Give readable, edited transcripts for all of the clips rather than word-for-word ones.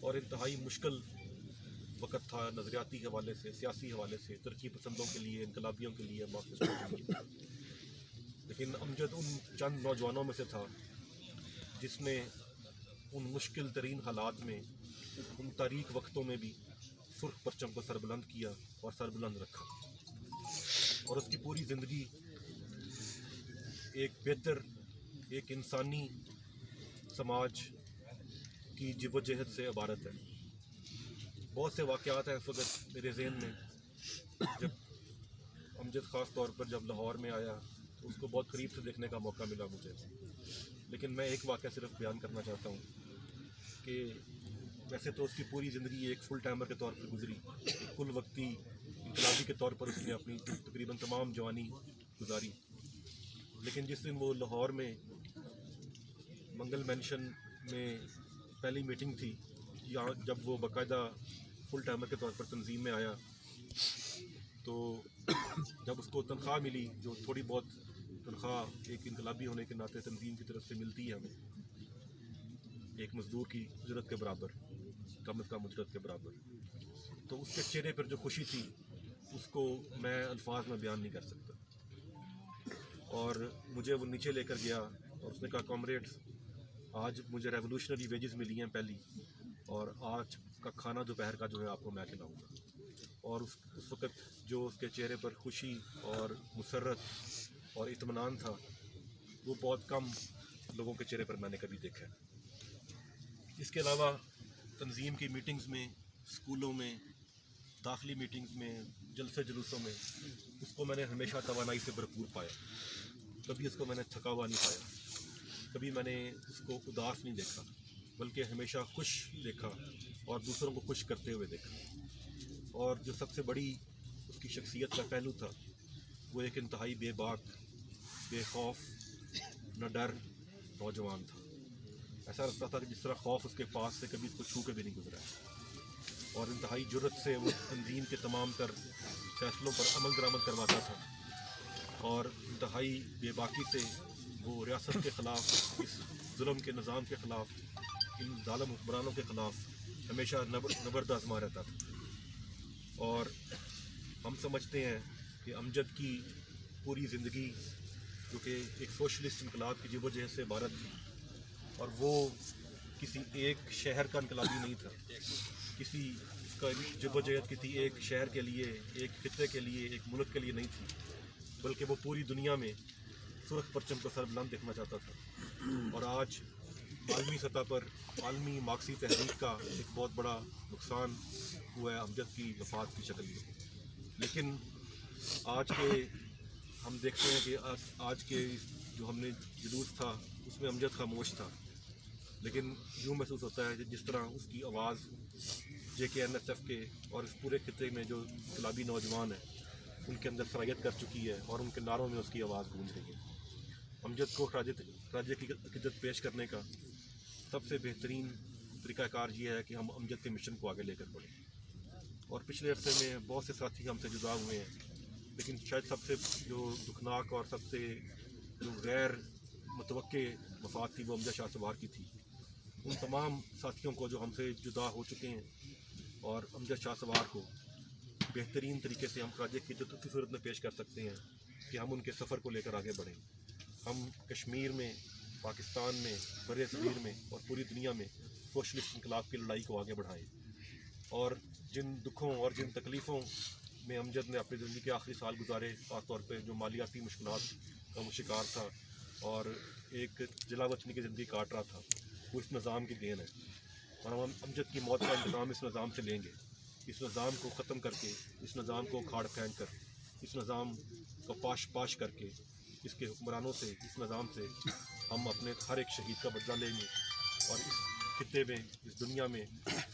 اور انتہائی مشکل وقت تھا نظریاتی حوالے سے، سیاسی حوالے سے، ترقی پسندوں کے لیے، انقلابیوں کے لیے، مارکسسٹوں کے لیے. لیکن امجد ان چند نوجوانوں میں سے تھا جس نے ان مشکل ترین حالات میں، ان تاریک وقتوں میں بھی سرخ پرچم کو سربلند کیا اور سربلند رکھا. اور اس کی پوری زندگی ایک بہتر، ایک انسانی سماج کی جد و جہد سے عبارت ہے. بہت سے واقعات ہیں اس وقت میرے ذہن میں. جب امجد خاص طور پر جب لاہور میں آیا تو اس کو بہت قریب سے دیکھنے کا موقع ملا مجھے. لیکن میں ایک واقعہ صرف بیان کرنا چاہتا ہوں کہ ویسے تو اس کی پوری زندگی ایک فل ٹائمر کے طور پر گزری، ایک کل وقتی انقلابی کے طور پر اس نے اپنی تقریباً تمام جوانی گزاری. لیکن جس دن وہ لاہور میں منگل مینشن میں پہلی میٹنگ تھی، یہاں جب وہ باقاعدہ فل ٹائمر کے طور پر تنظیم میں آیا، تو جب اس کو تنخواہ ملی، جو تھوڑی بہت تنخواہ ایک انقلابی ہونے کے ناطے تنظیم کی طرف سے ملتی ہے ہمیں، ایک مزدور کی اجرت کے برابر، کم از کم اجرت کے برابر، تو اس کے چہرے پر جو خوشی تھی اس کو میں الفاظ میں بیان نہیں کر سکتا. اور مجھے وہ نیچے لے کر گیا اور اس نے کہا کامریڈز، آج مجھے ریولوشنری ویجز ملی ہیں پہلی، اور آج کا کھانا دوپہر کا جو ہے آپ کو میں کھلاؤں گا. اور اس وقت جو اس کے چہرے پر خوشی اور مسرت اور اطمینان تھا، وہ بہت کم لوگوں کے چہرے پر میں نے کبھی دیکھا ہے. اس کے علاوہ تنظیم کی میٹنگز میں، اسکولوں میں، داخلی میٹنگز میں، جلسے جلوسوں میں اس کو میں نے ہمیشہ توانائی سے بھرپور پایا. کبھی اس کو میں نے تھکا ہوا نہیں پایا، کبھی میں نے اس کو اداس نہیں دیکھا، بلکہ ہمیشہ خوش دیکھا اور دوسروں کو خوش کرتے ہوئے دیکھا. اور جو سب سے بڑی اس کی شخصیت کا پہلو تھا، وہ ایک انتہائی بے باک، بے خوف، نہ ڈر نوجوان تھا. ایسا لگتا تھا کہ جس طرح خوف اس کے پاس سے کبھی اس کو چھو کے بھی نہیں گزرا ہے. اور انتہائی جرت سے وہ تنظیم کے تمام تر فیصلوں پر عمل درآمد کرواتا تھا، اور انتہائی بے باکی سے وہ ریاست کے خلاف، اس ظلم کے نظام کے خلاف، ان ظالم حکمرانوں کے خلاف ہمیشہ نبرد آزما رہتا تھا. اور ہم سمجھتے ہیں کہ امجد کی پوری زندگی، جو کہ ایک سوشلسٹ انقلاب کی جد و جہد سے عبارت تھی، اور وہ کسی ایک شہر کا انقلابی نہیں تھا، کسی کا جد و جہد کسی ایک شہر کے لیے، ایک خطے کے لیے، ایک ملک کے لیے نہیں تھی، بلکہ وہ پوری دنیا میں سرخ پرچم کو سربلند دیکھنا چاہتا تھا. اور آج عالمی سطح پر عالمی مارکسی تحریک کا ایک بہت بڑا نقصان ہوا ہے امجد کی وفات کی شکل میں. لیکن آج کے ہم دیکھتے ہیں کہ آج کے جو ہم نے جلوس تھا اس میں امجد خاموش تھا، لیکن یوں محسوس ہوتا ہے کہ جس طرح اس کی آواز JKNSF کے اور اس پورے خطے میں جو انقلابی نوجوان ہیں ان کے اندر سرایت کر چکی ہے، اور ان کے نعروں میں اس کی آواز گونج رہی ہے. امجد کو خراج عقیدت پیش کرنے کا سب سے بہترین طریقہ کار یہ ہے کہ ہم امجد کے مشن کو آگے لے کر بڑھیں. اور پچھلے عرصے میں بہت سے ساتھی ہم سے جدا ہوئے ہیں، لیکن شاید سب سے جو دکھناک اور سب سے جو غیر متوقع وفات تھی وہ امجد شاہ سوار کی تھی. ان تمام ساتھیوں کو جو ہم سے جدا ہو چکے ہیں، اور امجد شاہ سوار کو بہترین طریقے سے ہم خراج عقیدت کی صورت میں پیش کر سکتے ہیں کہ ہم ان کے سفر کو لے کر آگے بڑھیں. ہم کشمیر میں، پاکستان میں، بر صغیر میں اور پوری دنیا میں سوشلسٹ انقلاب کی لڑائی کو آگے بڑھائیں. اور جن دکھوں اور جن تکلیفوں میں امجد نے اپنی زندگی کے آخری سال گزارے، خاص طور پہ جو مالیاتی مشکلات کا وہ شکار تھا اور ایک جلا وطنی کی زندگی کاٹ رہا تھا، وہ اس نظام کی دین ہے. اور ہم امجد کی موت کا انتظام اس نظام سے لیں گے. اس نظام کو ختم کر کے، اس نظام کو کھاڑ پھینک کر، اس نظام کو پاش کر کے، اس کے حکمرانوں سے، اس نظام سے ہم اپنے ہر ایک شہید کا بدلہ لیں گے، اور اس خطے میں، اس دنیا میں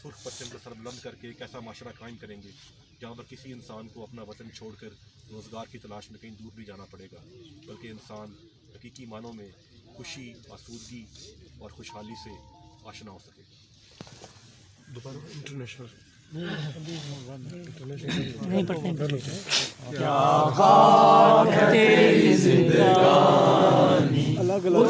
سرخ پرچم کو سربلند کر کے ایک ایسا معاشرہ قائم کریں گے جہاں پر کسی انسان کو اپنا وطن چھوڑ کر روزگار کی تلاش میں کہیں دور نہیں جانا پڑے گا، بلکہ انسان حقیقی معنوں میں خوشی، آسودگی اور خوشحالی سے آشنا ہو سکے. دوبارہ انٹرنیشنل کیا خاک ہے تیری زندگانی، الگ الگ